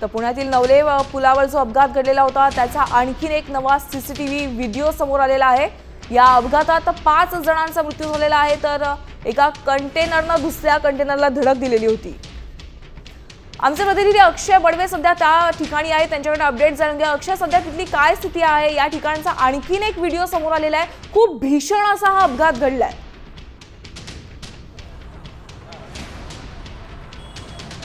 तर पुण्यातील नवले पुलावर जो अपघात घडलेला होता त्याचा आणखीन एक नवा सीसीटीव्ही व्हिडिओ समोर आलेला आहे। या अपघातात 5 जणांचा मृत्यू झालेला आहे, तर एका कंटेनरने दुसऱ्या कंटेनरला धडक दिलेली होती। आमचे प्रतिनिधी अक्षय बडवे सध्या त्या ठिकाणी आहे, त्यांच्याकडे अपडेट जाणून घ्या। अक्षय, सध्या तिथली काय स्थिती आहे? या ठिकाणचा आणखीन एक व्हिडिओ समोर आलेला आहे, खूप भीषण असा हा अपघात घडलाय।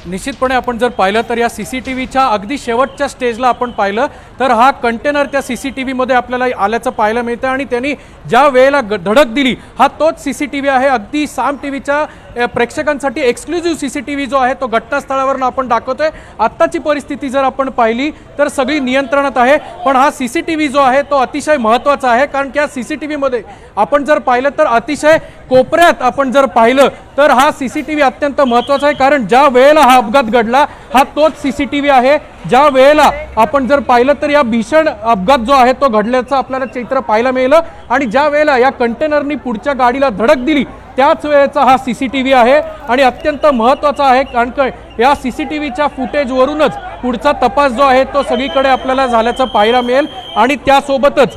निश्चितपणे आपण जर पाहिलं तर या सीसीटीव्हीच्या अगदी शेवटच्या स्टेजला आपण पाहिलं तर हा कंटेनर त्या सीसीटीव्हीमध्ये आपल्याला आल्याचं पाहायला मिळतं आणि त्यांनी ज्या वेळेला धडक दिली हा तोच सीसीटीव्ही आहे। अगदी साम टीव्हीच्या प्रेक्षकांसाठी एक्सक्लुझिव्ह सीसीटीव्ही जो आहे तो घटनास्थळावरून आपण दाखवतोय। आत्ताची परिस्थिती जर आपण पाहिली तर सगळी नियंत्रणात आहे, पण हा सीसीटीव्ही जो आहे तो अतिशय महत्त्वाचा आहे, कारण की या सीसीटीव्हीमध्ये आपण जर पाहिलं तर अतिशय कोपऱ्यात आपण जर पाहिलं तर हा सीसीटीव्ही अत्यंत महत्त्वाचा आहे, कारण ज्या वेळेला हा अपघात घडला हा तोच सीसीटीव्ही आहे। ज्या वेळेला आपण जर पाहिलं तर या भीषण अपघात जो आहे तो घडल्याचं आपल्याला चित्र पाहायला मिळालं आणि ज्या वेळेला या कंटेनरनी पुढच्या गाडीला धडक दिली त्याच वेळेचा हा सीसीटीव्ही आहे आणि अत्यंत महत्त्वाचा आहे, कारण की या सीसीटीव्हीच्या फुटेजवरूनच पुढचा तपास जो आहे तो सगळीकडे आपल्याला झाल्याचं पाहायला मिळेल आणि त्यासोबतच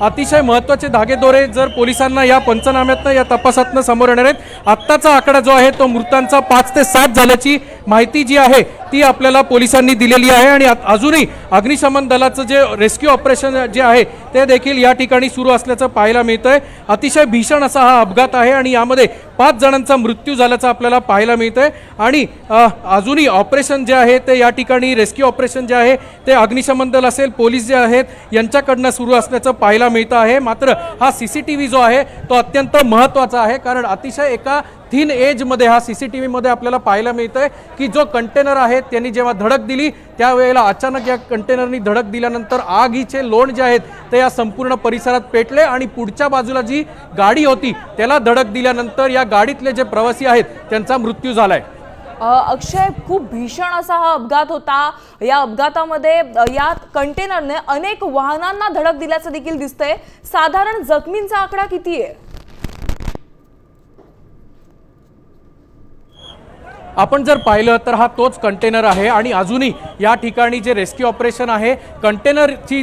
अतिशय महत्त्वाचे धागेदोरे जर पोलिसांना या पंचनाम्यातनं या तपासातनं समोर येणार आहेत। आत्ताचा आकडा जो आहे तो मृतांचा 5 ते 7 झाल्याची माहिती जी आहे ती आपल्याला पोलिसांनी दिलेली आहे आणि अजूनही अग्निशमन दलाचं जे रेस्क्यू ऑपरेशन जे आहे ते देखील या ठिकाणी सुरू असल्याचं पाहायला मिळतंय। अतिशय भीषण असा हा अपघात आहे आणि यामध्ये 5 जणांचा मृत्यू झाल्याचं आपल्याला पाहायला मिळतंय आणि अजूनही ऑपरेशन जे आहे ते या ठिकाणी रेस्क्यू ऑपरेशन जे आहे ते अग्निशमन दल असेल पोलीस जे आहेत यांच्याकडनं सुरू असल्याचं पाहायला मिळतं आहे। मात्र हा सीसीटीव्ही जो आहे तो अत्यंत महत्त्वाचा आहे, कारण अतिशय एका थिन एज मध्ये हा सीसीटीव्ही मध्ये आपल्याला पाहायला मिळतंय की जो कंटेनर आहे त्यांनी जेव्हा धडक दिली त्यावेळेला अचानक या कंटेनरनी धडक दिल्यानंतर आगीचे लोण जे आहेत ते या संपूर्ण परिसरात पेटले आणि पुढच्या बाजूला जी गाडी होती त्याला धडक दिल्यानंतर या गाडीतले जे प्रवासी आहेत त्यांचा मृत्यू झालाय। अक्षय, खूप भीषण असा हा अपघात होता। या अपघातामध्ये या कंटेनरने अनेक वाहनांना धडक दिल्याचं देखील दिसतंय। साधारण जखमींचा आकडा किती आहे? आपण जर पाहिलं तर हा तोच कंटेनर आहे आणि अजूनही या ठिकाणी जे रेस्क्यू ऑपरेशन आहे कंटेनरची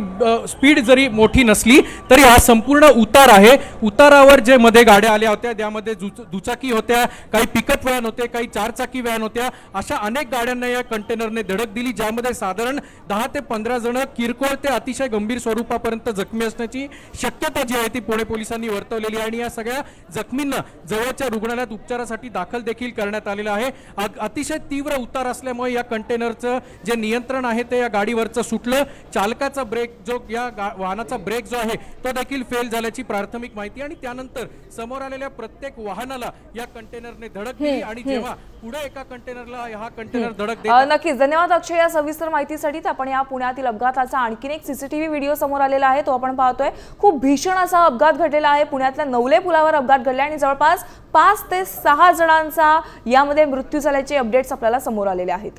स्पीड जरी मोठी नसली तरी हा संपूर्ण उतार आहे। उतारावर जे मध्ये गाड्या आल्या होत्या त्यामध्ये दुचाकी होत्या, काही पिकअप व्हॅन होते, काही 4 चाकी व्हॅन होत्या, अशा अनेक गाड्यांना या कंटेनरने धडक दिली, ज्यामध्ये साधारण 10 ते 15 जण किरकोळ ते अतिशय गंभीर स्वरूपापर्यंत जखमी असण्याची शक्यता जी आहे ती पुणे पोलिसांनी वर्तवलेली आहे आणि या सगळ्या जखमींना जवळच्या रुग्णालयात उपचारासाठी दाखल देखील करण्यात आलेलं आहे। अतिशय तीव्र उतार असल्यामुळे या कंटेनरचं जे नियंत्रण आहे ते या गाडीवरचं सुटलं। चालकाचा ब्रेक जो या वाहनाचा ब्रेक जो आहे तो देखील फेल झाल्याची प्राथमिक माहिती आणि त्यानंतर समोर आलेल्या प्रत्येक वाहनाला या कंटेनरने धडक दिली आणि जेव्हा पुढे एका कंटेनरला हा कंटेनर धडक दिला। नक्कीच धन्यवाद अक्षय या सविस्तर माहितीसाठी। आपण या पुण्यातील अपघाताचा आणखीन एक सीसीटीव्ही व्हिडिओ समोर आलेला आहे तो आपण पाहतोय। खूप भीषण असा अपघात घडलेला आहे, पुण्यातल्या नवले पुलावर अपघात घडला आणि जवळपास 5 ते 6 जणांचा यामध्ये मृत्यू झाल्याचे अपडेट्स आपल्याला समोर आलेले आहेत।